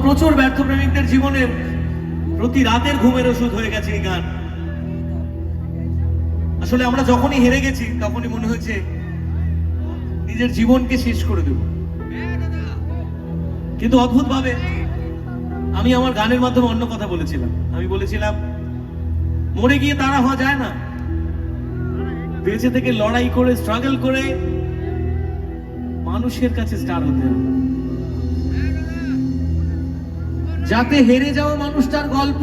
প্রচুর ব্যর্থ প্রেমিকদের জীবনের প্রতি রাতের ঘুমের ওষুধ হয়ে গেছে এই গান। আসলে আমরা যখনই হেরে গেছি তখনই মনে হয়েছে নিজের জীবনকে শেষ করে দেব। কিন্তু অদ্ভুত ভাবে আমি আমার গানের মাধ্যমে অন্য কথা বলেছিলাম। আমি বলেছিলাম মরে গিয়ে তারা হওয়া যায় না, বেঁচে থেকে লড়াই করে স্ট্রাগল করে মানুষের কাছে স্টার হতে হবে, যাতে হেরে যাওয়া মানুষটার গল্প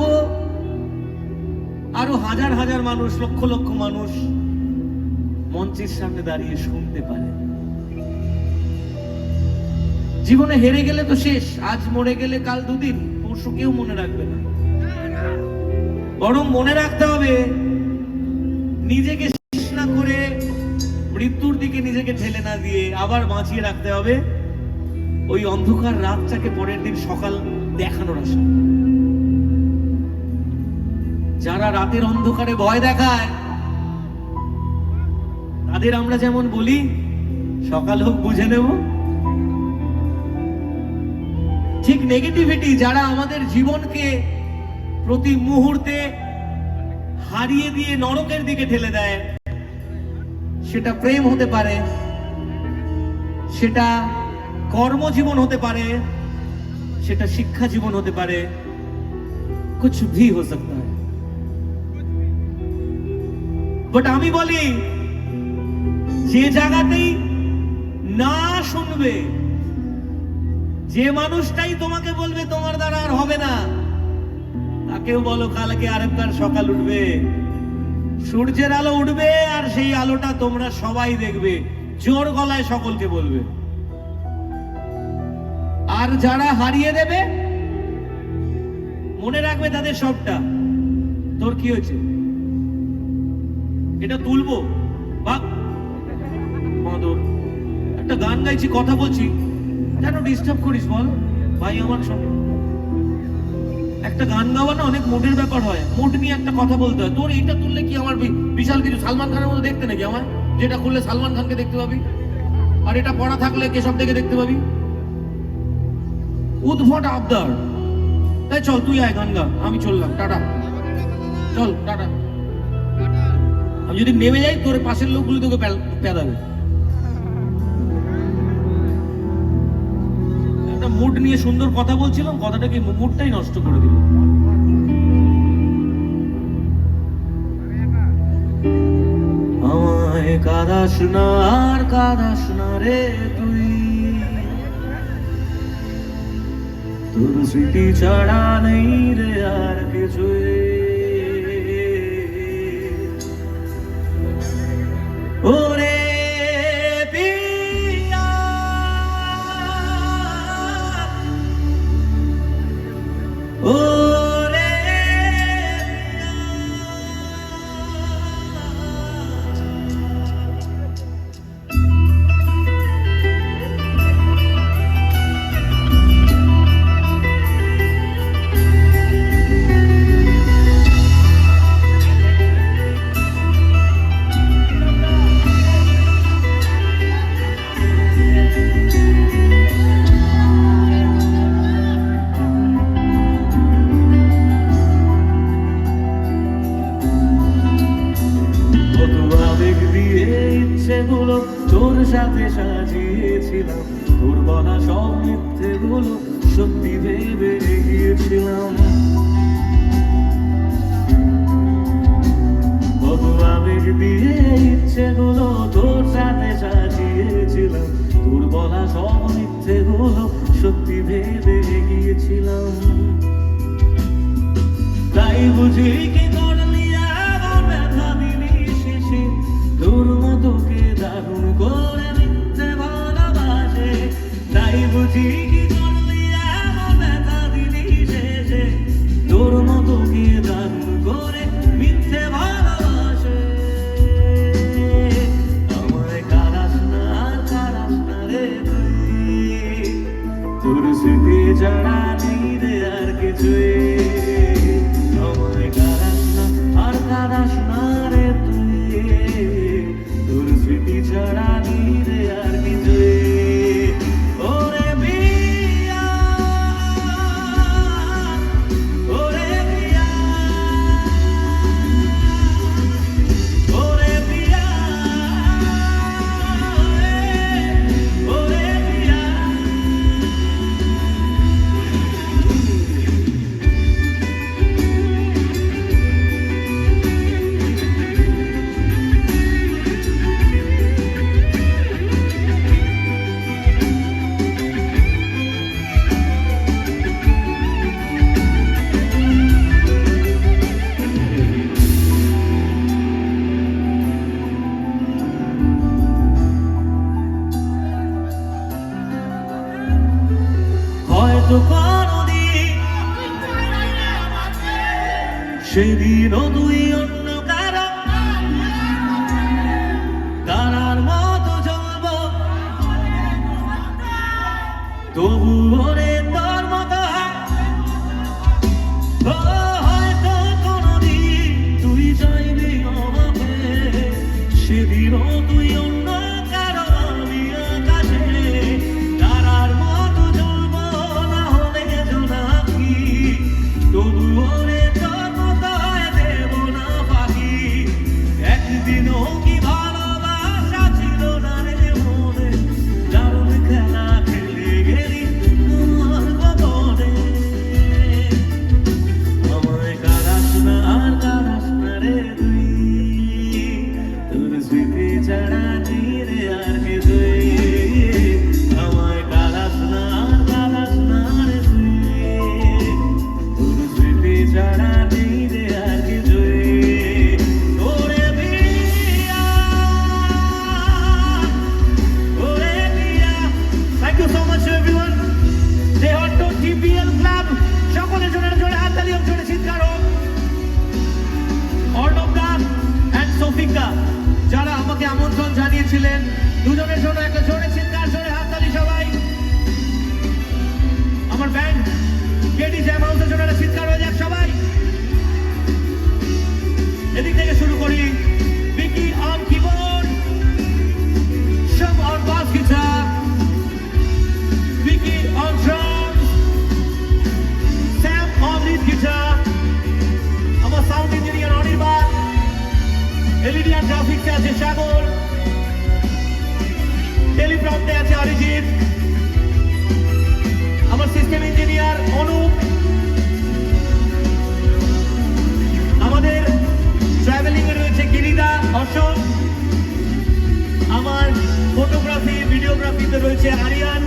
আরো হাজার হাজার মানুষ, লক্ষ লক্ষ মানুষ মঞ্চের সামনে দাঁড়িয়ে শুনতে পারে। জীবনে হেরে গেলে তো শেষ, আজ মরে গেলে কাল দুদিন, পরশু কেউ মনে রাখবে না। বরং মনে রাখতে হবে নিজেকে শেষ না করে, মৃত্যুর দিকে নিজেকে ঠেলে না দিয়ে আবার বাঁচিয়ে রাখতে হবে ওই অন্ধকার রাতটাকে পরের দিন সকাল দেখানোর আশা। যারা রাতের অন্ধকারে ভয় দেখায় তাদের আমরা যেমন বলি সকাল হোক বুঝে নেব, ঠিক নেগেটিভিটি যারা আমাদের জীবনকে প্রতি মুহূর্তে হারিয়ে দিয়ে নরকের দিকে ঠেলে দেয়, সেটা প্রেম হতে পারে, সেটা কর্মজীবন হতে পারে, সেটা শিক্ষা জীবন হতে পারে, কুছ ভি হো সকতা হ্যায়। বাট আমি বলি যে জায়গাতেই না শুনবে, যে মানুষটাই তোমাকে বলবে তোমার দ্বারা আর হবে না, তাকেও বলো কালকে আরেকবার সকাল উঠবে, সূর্যের আলো উঠবে, আর সেই আলোটা তোমরা সবাই দেখবে, জোর গলায় সকলকে বলবে। আর যারা হারিয়ে দেবে মনে রাখবে তাদের সবটা, তোর কি হয়েছে এটা তুলবো, বাক মাদর একটা গান গাইছি, কথা বলছি, কেন ডিস্টার্ব করিস বল ভাই আমার সঙ্গে। একটা গান গাওয়া না অনেক মুডের ব্যাপার হয়, মুড নিয়ে একটা কথা বলতে হয়। তোর এইটা তুললে কি আমার বিশাল কিছু সালমান খানের মতো দেখতে নাকি আমার? যেটা করলে সালমান খানকে দেখতে পাবি, আর এটা পড়া থাকলে কেশব থেকে দেখতে পাবি। উদ্ভট আবদার। তাই চল তুই আয় গান গা, আমি চললাম, টাটা, চল টাটা। আমি যদি নেমে যাই তোর পাশের লোকগুলো তোকে পেদাবে। একটা মুড নিয়ে সুন্দর কথা বলছিলাম, কথাটাকে মুডটাই নষ্ট করে দিল। আমায় কাঁদাস না আর কাঁদাস না রে তুই, তোর স্মৃতি ছাড়া নেই রে আর কিছুই। ওরে পিয়া ওরে তোর সাথে সাজিয়েছিলাম, তোর বলা সব মিথ্যেগুলো সত্যি ভেবে গিয়েছিলাম। কত আবেগ দিয়ে ইচ্ছেগুলো তোর সাথে সাজিয়েছিলাম, তোর বলা সব মিথ্যেগুলো সত্যি ভেবে গিয়েছিলাম। তাই বুঝি কি করলি আবার ব্যথা দিলি শেষে, তোর মতোকে দারুণ করে মিথ্যে ভালোবাসে। তাই বুঝি কি করলি এমন ব্যথা দিলি শেষে, তোর মতোকে দারুণ করে মিথ্যে ভালোবাসে। আমায় কাঁদাস না আর কাঁদাস না রে তুই, তোর স্মৃতি ছাড়া নেই রে আর কিছুই। আমায় কাঁদাস না আর কাঁদাস না রে তুই, তোর স্মৃতি ছাড়া নেই রে আর কিছুই। ওরে হয়তো কোনদিন সেদিনও তুই অন্য কারো তারার মতো জ্বলব, তবু ওরে তোর মতো ও হয়তো কোনদিন তুই চাইবি আমাকে, সেদিনও তুই অন্য কারো আমি আকাশে তারার মতো জ্বলব, না হলে জোনাকি তবু ওরে তোর মতো দেব না পাখি। একদিনও কি ভালোবাসা ছিল না রে মনে, দারুণ খেলা খেলে গেলি আমার গোপনে। আমায় কাঁদাস না আর কাঁদাস না রে তুই, তোর স্মৃতি ছাড়া নেই রে আর কিছুই। আমায় কাঁদাস না আর কাঁদাস না রে তুই, তোর স্মৃতি ছাড়া নেই রে আর কিছুই। ওরে পিয়া, ওরে পিয়া। Thank you so much everyone. দেহট্ট TPL club সকলের জন্য জোরে হাততালি এবং জোরে চিৎকার হোক। অর্ণব দা এন্ড সৌফিকদা যারা আমাকে আমন্ত্রণ জানিয়েছিলেন, দুজনের জন্য একটা জোরে চিৎকার, জোরে হাততালি সবাই। আমার ব্যান্ড কেডি জ্যাম হাউসের জন্য একটা চিৎকার হয়ে যাক সবাই। এদিক থেকে শুরু করি। Vicky on keyboard, Shub on bass guitar, Vicky on drums, Sam on lead guitar, আমার sound engineer Anirban, LED and graphics এ আছে সাগর, টেলিপ্রম্পটে আছে অরিজিৎ, আমার সিস্টেম ইঞ্জিনিয়ার অনুপ, আমাদের ট্রাভেলিং এ রয়েছে গিরিদা, অশোক, আমার ফটোগ্রাফি ভিডিওগ্রাফিতে রয়েছে আরিয়ান,